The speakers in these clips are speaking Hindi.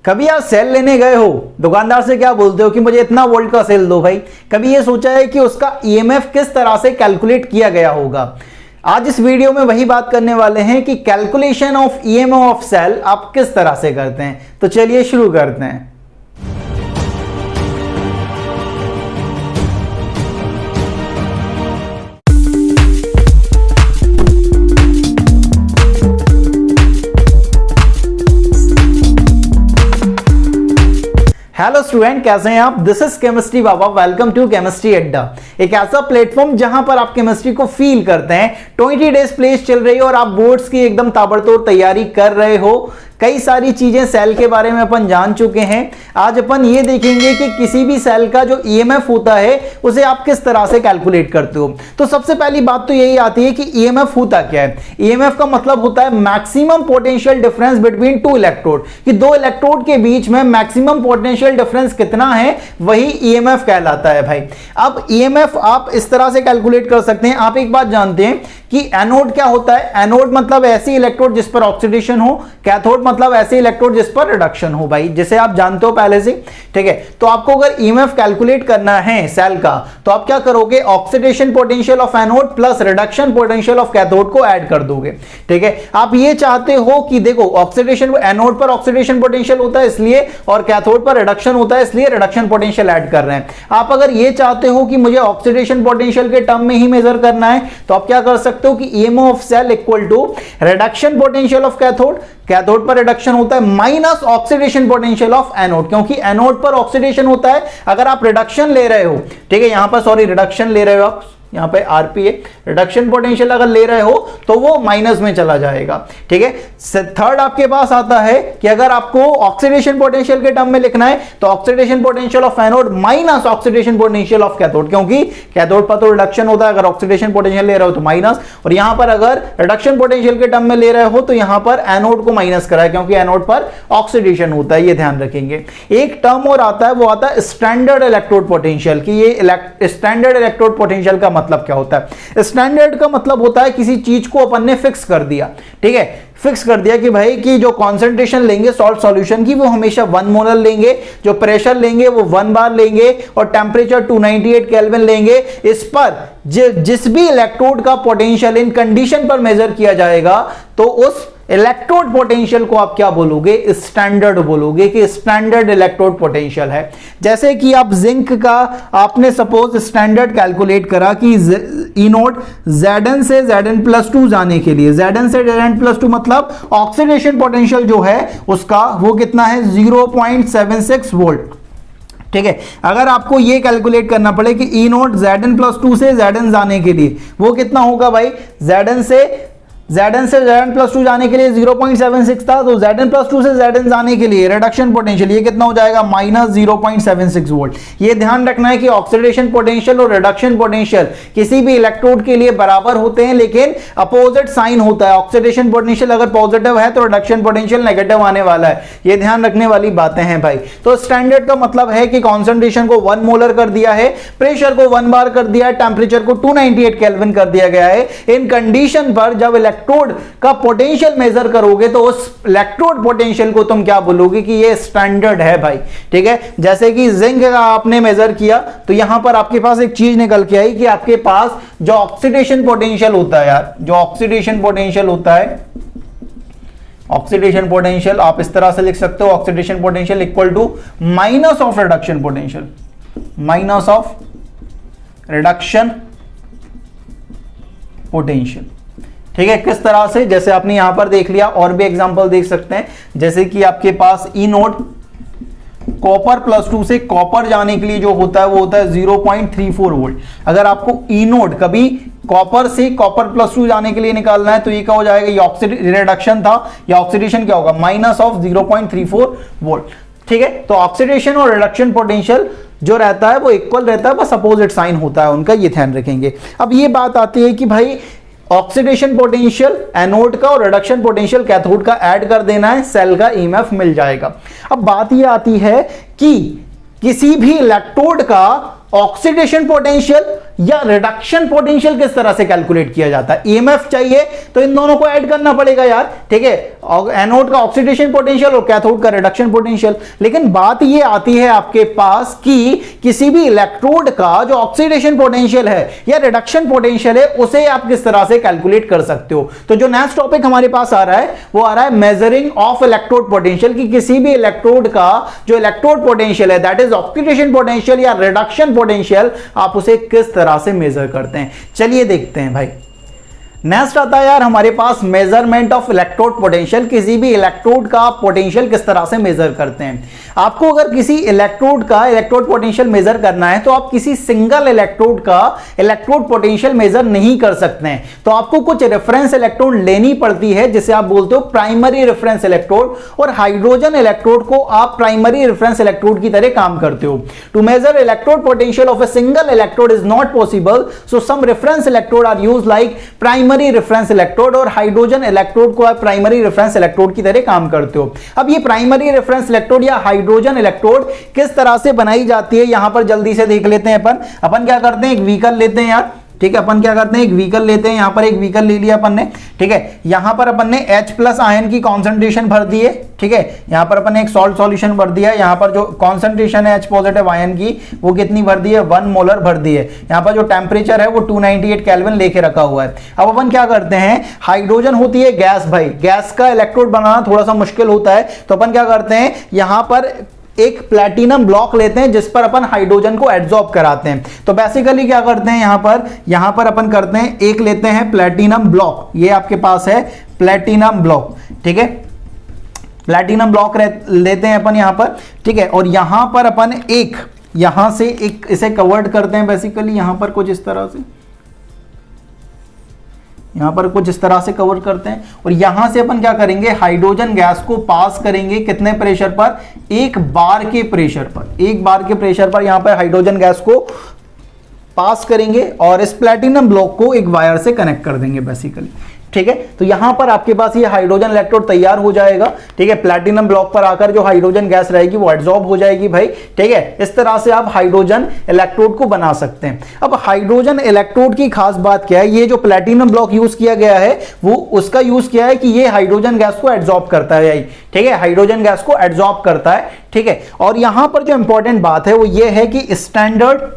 कभी आप सेल लेने गए हो, दुकानदार से क्या बोलते हो कि मुझे इतना वोल्ट का सेल दो भाई। कभी ये सोचा है कि उसका ईएमएफ किस तरह से कैलकुलेट किया गया होगा? आज इस वीडियो में वही बात करने वाले हैं कि calculation of EMF of cell आप किस तरह से करते हैं। तो चलिए शुरू करते हैं। हेलो स्टूडेंट, कैसे हैं आप? This is chemistry Baba. Welcome to chemistry Adda, एक ऐसा प्लेटफॉर्म जहां पर आप केमिस्ट्री को फील करते हैं। 20 डेज प्लेस चल रही है और आप बोर्ड्स की एकदम ताबड़तोड़ तैयारी कर रहे हो। कई सारी चीजें सेल के बारे में अपन जान चुके हैं। आज अपन ये देखेंगे कि किसी भी सेल का जो ईएमएफ होता है उसे आप किस तरह से कैलकुलेट करते हो। तो सबसे पहली बात तो यही आती है कि ईएमएफ होता क्या है। ईएमएफ का मतलब होता है maximum potential difference between two electrode, कि दो इलेक्ट्रोड के बीच में मैक्सिमम पोटेंशियल डिफरेंस कितना है, वही ईएमएफ कहलाता है भाई। अब ईएमएफ आप इस तरह से कैलकुलेट कर सकते हैं। आप एक बात जानते हैं कि एनोड क्या होता है? एनोड मतलब ऐसी इलेक्ट्रोड जिस पर ऑक्सीडेशन हो, कैथोड मतलब ऐसे इलेक्ट्रोड जिस पर रिडक्शन हो भाई, जिसे आप जानते हो पहले से, ठीक है। तो आपको अगर ईएमएफ कैलकुलेट करना है सेल का, तो आप क्या करोगे? Oxidation potential of anode plus reduction potential of cathode को ऐड कर दोगे, ठीक है। आप ये चाहते हो कि देखो ऑक्सीडेशन, एनोड पर ऑक्सीडेशन पोटेंशियल होता है इसलिए, और कैथोड पर रिडक्शन होता है इसलिए रिडक्शन पोटेंशियल ऐड कर रहे हैं। आप अगर ये चाहते हो कि मुझे ऑक्सीडेशन पोटेंशियल के टर्म में ही मेजर करना है, तो आप क्या कर सकते हो कि EMF of cell equal to reduction potential of cathode, cathode पर रिडक्शन होता है, minus oxidation potential of anode, क्योंकि एनोड पर ऑक्सीडेशन होता है। अगर आप रिडक्शन ले रहे हो, ठीक है, यहां पर सॉरी रिडक्शन ले रहे हो आप, यहां पे आरपी है, रिडक्शन पोटेंशियल अगर ले रहे हो तो वो माइनस में चला जाएगा, ठीक है। थर्ड आपके पास आता है कि अगर आपको ऑक्सीडेशन पोटेंशियल के टर्म में लिखना है तो oxidation potential of anode minus oxidation potential of cathode, क्योंकि कैथोड पर तो रिडक्शन होता है, अगर ऑक्सीडेशन पोटेंशियल ले रहे हो तो माइनस, और यहां पर अगर रिडक्शन पोटेंशियल के टर्म में ले रहे हो तो यहां पर एनोड को माइनस करा है, क्योंकि एनोड पर ऑक्सीडेशन होता है, ये ध्यान रखेंगे। एक टर्म और आता है, वो आता है स्टैंडर्ड इलेक्ट्रोड पोटेंशियल, की ये स्टैंडर्ड इलेक्ट्रोड पोटेंशियल का मतलब क्या होता है? स्टैंडर्ड का मतलब होता है किसी चीज को अपन ने फिक्स कर दिया, ठीक है, फिक्स कर दिया कि भाई कि जो कॉन्सेंट्रेशन लेंगे सॉल्ट सॉल्यूशन की वो हमेशा 1 मोलर लेंगे, जो प्रेशर लेंगे वो 1 बार लेंगे, और टेम्परेचर 298 केल्विन लेंगे। इस पर जिस भी इलेक्ट्रोड का पोटेंशियल इन कंडीशन पर मेजर किया जाएगा तो उस इलेक्ट्रोड पोटेंशियल को आप क्या बोलोगे? स्टैंडर्ड बोलोगे, कि स्टैंडर्ड इलेक्ट्रोड पोटेंशियल है। जैसे कि आप जिंक का आपने सपोज स्टैंडर्ड कैलकुलेट करा कि ई नोट Zn से Zn+2 जाने के लिए, Zn से Zn+2 मतलब ऑक्सीडेशन पोटेंशियल जो है उसका वो कितना है? 0.76 वोल्ट, ठीक है। अगर आपको ये कैलकुलेट करना पड़े कि ई नोट Zn+2 से Zn जाने के लिए वो कितना होगा भाई? Zn से Zn+2 जाने के लिए 0.76 था, तो Zn+2 से Zn जाने के लिए रिडक्शन पोटेंशियल ये कितना हो जाएगा? Minus 0.76 volt. ये ध्यान रखना है कि ऑक्सीडेशन पोटेंशियल और रिडक्शन पोटेंशियल किसी भी इलेक्ट्रोड के लिए बराबर होते हैं, लेकिन अपोजिट साइन होता है। ऑक्सीडेशन पोटेंशियल अगर पॉजिटिव है तो रिडक्शन पोटेंशियल नेगेटिव आने वाला है। ये ध्यान रखने वाली बातें हैं भाई। तो स्टैंडर्ड का मतलब है कि कॉन्सेंट्रेशन को 1 मोलर कर दिया है, प्रेशर को 1 बार कर दिया है, टेम्परेचर को 298 केल्विन कर दिया गया है। इन कंडीशन पर जब इलेक्ट्रोड का पोटेंशियल मेजर करोगे तो उस इलेक्ट्रोड पोटेंशियल को तुम क्या बोलोगे? कि ये स्टैंडर्ड है भाई, ठीक है। जैसे कि जिंक का आपने मेजर किया तो यहां पर आपके पास एक चीज निकल के आई कि आपके पास जो ऑक्सीडेशन पोटेंशियल होता है यार, जो ऑक्सीडेशन पोटेंशियल होता है, ऑक्सीडेशन पोटेंशियल आप इस तरह से लिख सकते हो, oxidation potential equal to minus of reduction potential, minus of reduction potential, ठीक है। किस तरह से? जैसे आपने यहां पर देख लिया, और भी एग्जांपल देख सकते हैं। जैसे कि आपके पास ई नोट कॉपर +2 से कॉपर जाने के लिए जो होता है वो होता है 0.34 वोल्ट। अगर आपको ई नोट कभी कॉपर से कॉपर +2 जाने के लिए निकालना है तो ये क्या हो जाएगा? ये रिडक्शन था, या ऑक्सीडेशन क्या होगा? माइनस ऑफ 0.34 वोल्ट, ठीक है। तो ऑक्सीडेशन और रिडक्शन पोटेंशियल जो रहता है वो इक्वल रहता है, बस अपोजिट साइन होता है उनका, ये ध्यान रखेंगे। अब ये बात आती है कि भाई ऑक्सीडेशन पोटेंशियल एनोड का और रिडक्शन पोटेंशियल कैथोड का ऐड कर देना है, सेल का ईएमएफ मिल जाएगा। अब बात यह आती है कि किसी भी इलेक्ट्रोड का ऑक्सीडेशन पोटेंशियल या रिडक्शन पोटेंशियल किस तरह से कैलकुलेट किया जाता है। ईएमएफ चाहिए तो इन दोनों को ऐड करना पड़ेगा यार, ठीक है, एनोड का ऑक्सीडेशन पोटेंशियल और कैथोड का रिडक्शन पोटेंशियल। लेकिन बात ये आती है आपके पास कि किसी भी इलेक्ट्रोड का जो ऑक्सीडेशन पोटेंशियल है या रिडक्शन पोटेंशियल है उसे आप किस तरह से कैलकुलेट कर सकते हो। तो जो नेक्स्ट टॉपिक हमारे पास आ रहा है वो आ रहा है मेजरिंग ऑफ इलेक्ट्रोड पोटेंशियल, कि किसी भी इलेक्ट्रोड का जो इलेक्ट्रोड पोटेंशियल है दैट इज ऑक्सीडेशन पोटेंशियल या रिडक्शन पोटेंशियल, आप उसे किस तरह से मेजर करते हैं। चलिए देखते हैं भाई। नेक्स्ट आता है यार हमारे पास मेजरमेंट ऑफ इलेक्ट्रोड पोटेंशियल, किसी भी इलेक्ट्रोड का पोटेंशियल किस तरह से मेजर करते हैं। आपको अगर किसी इलेक्ट्रोड का इलेक्ट्रोड पोटेंशियल मेजर करना है तो आप किसी सिंगल इलेक्ट्रोड का इलेक्ट्रोड पोटेंशियल मेजर नहीं कर सकते हैं, तो आपको कुछ रेफरेंस इलेक्ट्रोड लेनी पड़ती है जिसे आप बोलते हो प्राइमरी रेफरेंस इलेक्ट्रोड, और हाइड्रोजन इलेक्ट्रोड को आप प्राइमरी रेफरेंस इलेक्ट्रोड की तरह काम करते हो। To measure electrode potential of a single electrode is not possible, so some reference electrode are used like primary reference electrode, और हाइड्रोजन इलेक्ट्रोड को आप प्राइमरी रेफरेंस इलेक्ट्रोड की तरह काम करते हो। अब ये प्राइमरी रेफरेंस इलेक्ट्रोड या हाइड्रोजन इलेक्ट्रोड किस तरह से बनाई जाती है यहां पर जल्दी से देख लेते हैं। अपन क्या करते हैं, एक व्हीकल लेते हैं यार, ठीक है, अपन क्या करते हैं एक व्हीकल लेते हैं, यहां पर एक व्हीकल ले लिया अपन ने, ठीक है, यहां पर अपन ने H+ आयन की कॉन्सेंट्रेशन भर दी है, ठीक है, यहां पर अपन ने एक सॉल्ट सॉल्यूशन भर दिया है, यहां पर जो कॉन्सेंट्रेशन है H+ आयन की वो कितनी भर दी है, 1 मोलर भर दी है। यहां पर जो टेम्परेचर है वो 298 केल्विन लेके रखा हुआ है। अब अपन क्या करते हैं, हाइड्रोजन होती है गैस, भाई गैस का इलेक्ट्रोड बनाना थोड़ा सा मुश्किल होता है, तो अपन क्या करते हैं यहां पर एक प्लैटिनम ब्लॉक लेते हैं जिस पर अपन हाइड्रोजन को एड्सॉर्ब कराते हैं। तो बेसिकली क्या करते हैं यहां पर अपन करते हैं एक लेते हैं प्लैटिनम ब्लॉक, ये आपके पास है प्लैटिनम ब्लॉक, ठीक है, प्लैटिनम ब्लॉक लेते हैं अपन यहां पर, ठीक है, और यहां पर अपन एक यहां से एक इसे कवर्ड करते हैं, बेसिकली यहां पर कुछ इस तरह से, यहां पर कुछ इस तरह से कवर करते हैं, और यहां से अपन क्या करेंगे हाइड्रोजन गैस को पास करेंगे कितने प्रेशर पर, 1 बार के प्रेशर पर, 1 बार के प्रेशर पर यहां पर हाइड्रोजन गैस को पास करेंगे और इस प्लैटिनम ब्लॉक को एक वायर से कनेक्ट कर देंगे बेसिकली, ठीक है। तो यहां पर आपके पास ये हाइड्रोजन इलेक्ट्रोड तैयार हो जाएगा, ठीक है, प्लैटिनम ब्लॉक पर आकर जो हाइड्रोजन गैस रहेगी वो एड्सॉर्ब हो जाएगी भाई, ठीक है। इस तरह से आप हाइड्रोजन इलेक्ट्रोड को बना सकते हैं। अब हाइड्रोजन इलेक्ट्रोड की खास बात क्या है, ये जो प्लैटिनम ब्लॉक यूज किया गया है वो उसका यूज किया है कि ये हाइड्रोजन गैस को एड्सॉर्ब करता है, ठीक है, हाइड्रोजन गैस को एड्सॉर्ब करता है, ठीक है। और यहां पर जो इंपॉर्टेंट बात है वो ये है कि standard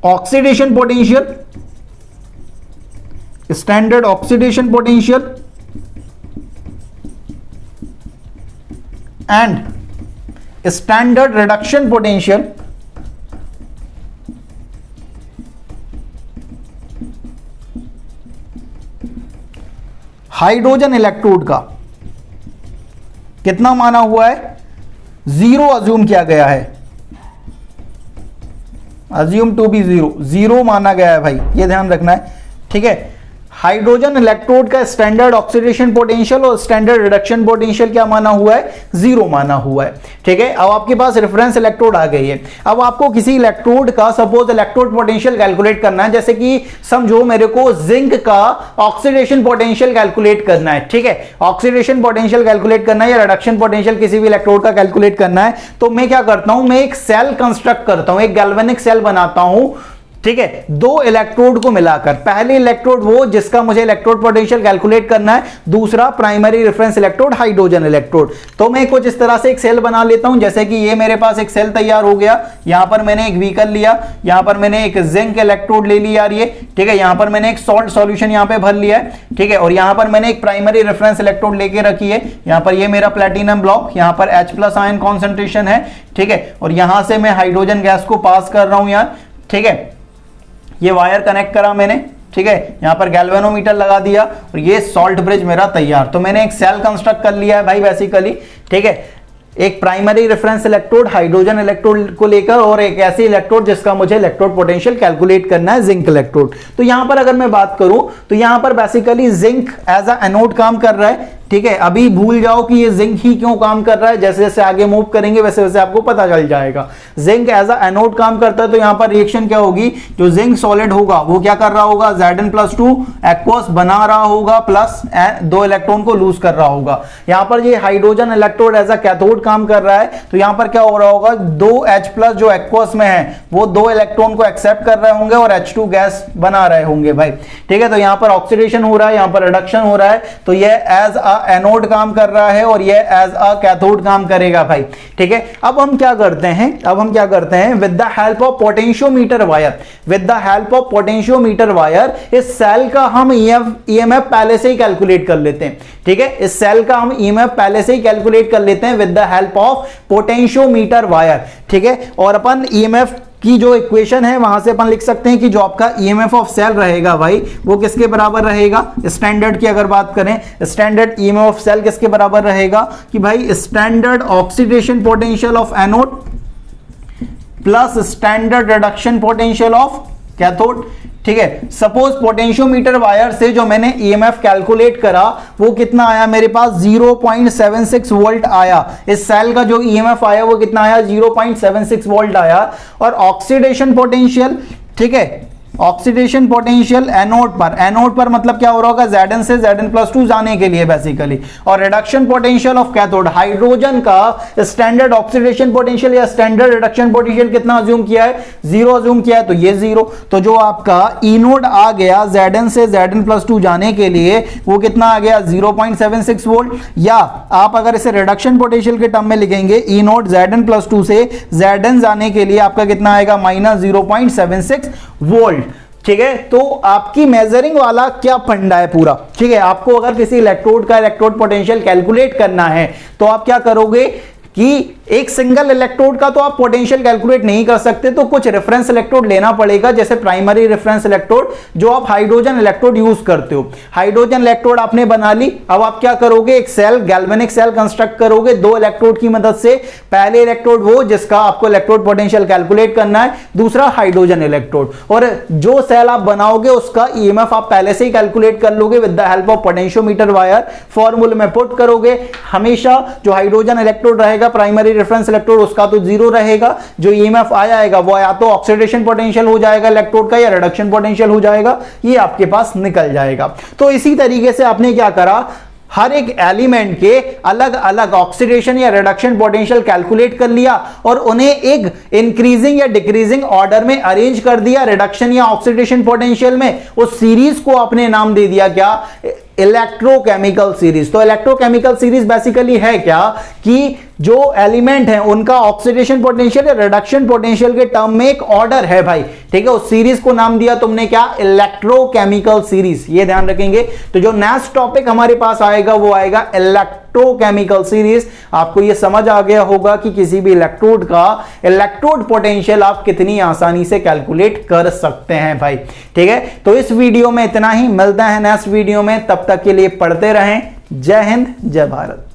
oxidation potential, standard oxidation potential and standard reduction potential hydrogen electrode का कितना माना हुआ है, 0 अज्यूम किया गया है, अज्यूम टू बी 0 माना गया है भाई, ये ध्यान रखना है, ठीक है। हाइड्रोजन इलेक्ट्रोड का स्टैंडर्ड ऑक्सीडेशन पोटेंशियल और स्टैंडर्ड रिडक्शन पोटेंशियल क्या माना हुआ है, 0 माना हुआ है, ठीक है। अब आपके पास रेफरेंस इलेक्ट्रोड आ गई है। अब आपको किसी इलेक्ट्रोड का सपोज इलेक्ट्रोड पोटेंशियल कैलकुलेट करना है, जैसे कि समझो मेरे को जिंक का ऑक्सीडेशन पोटेंशियल कैलकुलेट करना है, ठीक है, ऑक्सीडेशन पोटेंशियल कैलकुलेट करना है या रिडक्शन पोटेंशियल किसी भी इलेक्ट्रोड का कैलकुलेट करना है, तो मैं क्या करता हूं, मैं एक सेल कंस्ट्रक्ट करता हूं, एक गैल्वेनिक सेल बनाता हूं, ठीक है, 2 इलेक्ट्रोड को मिलाकर, पहले इलेक्ट्रोड वो जिसका मुझे इलेक्ट्रोड पोटेंशियल कैलकुलेट करना है, दूसरा primary reference electrode hydrogen electrode. तो मैं कुछ इस तरह से एक सेल बना लेता हूं, जैसे कि ये मेरे पास एक सेल तैयार हो गया, यहां पर मैंने एक व्हीकल लिया, यहां पर मैंने एक जिंक इलेक्ट्रोड ले लिया ये, ठीक है, यहां पर मैंने एक सॉल्ट सॉल्यूशन यहां पे भर लिया है, ठीक है, और यहां पर मैंने एक प्राइमरी रेफरेंस इलेक्ट्रोड लेके रखी है, यहां पर ये मेरा प्लैटिनम ब्लॉक, यहां पर H+ आयन कॉन्सेंट्रेशन है, ठीक है, और यहां से मैं हाइड्रोजन गैस को पास कर रहा हूं यार, ठीक है, ये वायर कनेक्ट करा मैंने, ठीक है, यहां पर गैल्वेनोमीटर लगा दिया और ये सॉल्ट ब्रिज मेरा तैयार। तो मैंने एक सेल कंस्ट्रक्ट कर लिया है भाई बेसिकली, ठीक है, एक primary reference electrode hydrogen electrode को लेकर और एक ऐसी इलेक्ट्रोड जिसका मुझे इलेक्ट्रोड पोटेंशियल कैलकुलेट करना है, जिंक इलेक्ट्रोड। तो यहां पर अगर मैं बात करूं तो यहां पर basically zinc as a anode काम कर रहा है, ठीक है, अभी भूल जाओ कि ये जिंक ही क्यों काम कर रहा है, जैसे जैसे आगे मूव करेंगे वैसे वैसे आपको पता चल जाएगा। जिंक एज अ एनोड काम करता है, तो यहां पर रिएक्शन क्या होगी, जो जिंक सॉलिड होगा वो क्या कर रहा होगा, Zn+2 एक्वस बना रहा होगा प्लस 2 इलेक्ट्रॉन को लूज कर रहा होगा। यहां पर ये hydrogen electrode as a cathode काम कर रहा है, तो यहां पर क्या हो रहा होगा, 2H+ जो एक्वस में है वो 2 इलेक्ट्रॉन को एक्सेप्ट कर रहे होंगे और H2 गैस बना रहे होंगे भाई। ठीक है, तो यहां पर ऑक्सीडेशन हो रहा है, यहां पर रिडक्शन हो रहा है, तो ये एज अ एनोड काम कर रहा है और ये एज अ कैथोड काम करेगा भाई। ठीक है, अब हम क्या करते हैं, with the help of potentiometer wire, इस सेल का हम ईएमएफ पहले से ही कैलकुलेट कर लेते हैं। ठीक है, इस सेल का हम ईएमएफ पहले से ही कैलकुलेट कर लेते हैं with the help of potentiometer wire. ठीक है, और अपन ईएमएफ की जो इक्वेशन है वहां से अपन लिख सकते हैं कि जो आपका ईएमएफ ऑफ सेल रहेगा भाई वो किसके बराबर रहेगा, स्टैंडर्ड की अगर बात करें, स्टैंडर्ड ईएमएफ ऑफ सेल किसके बराबर रहेगा कि भाई standard oxidation potential of anode plus standard reduction potential of cathode. ठीक है, सपोज पोटेंशियोमीटर वायर से जो मैंने ईएमएफ कैलकुलेट करा वो कितना आया मेरे पास, 0.76 वोल्ट आया। इस सेल का जो ईएमएफ आया वो कितना आया, 0.76 वोल्ट आया। और ऑक्सीडेशन पोटेंशियल, ठीक है, ऑक्सीडेशन पोटेंशियल एनोड पर मतलब क्या हो रहा होगा, Zn से Zn+2 जाने के लिए बेसिकली। और reduction potential of cathode, hydrogen का स्टैंडर्ड ऑक्सीडेशन पोटेंशियल या स्टैंडर्ड रिडक्शन पोटेंशियल कितना अज्यूम किया है, 0 अज्यूम किया है, तो ये 0। तो जो आपका ई नोड आ गया Zn से Zn+2 जाने के लिए वो कितना आ गया, 0.76 वोल्ट। या आप अगर इसे रिडक्शन पोटेंशियल के टर्म में लिखेंगे, ई नोड Zn+2 से Zn जाने के लिए आपका कितना आएगा, -0.76 वोल्ट। ठीक है, तो आपकी मेजरिंग वाला क्या फंडा है पूरा। ठीक है, आपको अगर किसी इलेक्ट्रोड का इलेक्ट्रोड पोटेंशियल कैलकुलेट करना है तो आप क्या करोगे कि एक सिंगल इलेक्ट्रोड का तो आप पोटेंशियल कैलकुलेट नहीं कर सकते, तो कुछ रेफरेंस इलेक्ट्रोड लेना पड़ेगा, जैसे प्राइमरी रेफरेंस इलेक्ट्रोड जो आप हाइड्रोजन इलेक्ट्रोड यूज करते हो। हाइड्रोजन इलेक्ट्रोड आपने बना ली, अब आप क्या करोगे, एक सेल, गैल्वेनिक सेल कंस्ट्रक्ट करोगे 2 इलेक्ट्रोड की मदद से। पहले इलेक्ट्रोड वो जिसका आपको इलेक्ट्रोड पोटेंशियल कैलकुलेट करना है, दूसरा हाइड्रोजन इलेक्ट्रोड। और जो सेल आप बनाओगे उसका ईएमएफ आप पहले से ही कैलकुलेट कर लोगे with the help of potentiometer wire, फॉर्मूले में पुट करोगे। हमेशा जो हाइड्रोजन इलेक्ट्रोड रहेगा प्राइमरी रेफरेंस इलेक्ट्रोड उसका तो 0 रहेगा, जो ईएमएफ आएगा वो या तो ऑक्सीडेशन पोटेंशियल हो जाएगा इलेक्ट्रोड का या रिडक्शन पोटेंशियल हो जाएगा, ये आपके पास निकल जाएगा। तो इसी तरीके से आपने क्या करा, हर एक एलिमेंट के अलग अलग ऑक्सीडेशन या रिडक्शन पोटेंशियल कैलकुलेट कर लिया और उन्हें एक इंक्रीजिंग या डिक्रीजिंग ऑर्डर में अरेंज कर दिया रिडक्शन या ऑक्सीडेशन पोटेंशियल में। उस सीरीज को आपने नाम दे दिया क्या, इलेक्ट्रोकेमिकल सीरीज। तो इलेक्ट्रोकेमिकल सीरीज बेसिकली है क्या कि जो एलिमेंट है उनका ऑक्सीडेशन पोटेंशियल या रिडक्शन पोटेंशियल के टर्म में एक ऑर्डर है भाई। ठीक है, उस सीरीज को नाम दिया तुमने क्या, इलेक्ट्रोकेमिकल सीरीज। ये ध्यान रखेंगे। तो जो नेक्स्ट टॉपिक हमारे पास आएगा वो आएगा इलेक्ट्रोकेमिकल सीरीज। आपको ये समझ आ गया होगा कि किसी भी इलेक्ट्रोड का इलेक्ट्रोड पोटेंशियल आप कितनी आसानी से कैलकुलेट कर सकते हैं भाई। ठीक है, तो इस वीडियो में इतना ही, मिलते हैं नेक्स्ट वीडियो में, तब तक के लिए पढ़ते रहें। जय हिंद, जय भारत।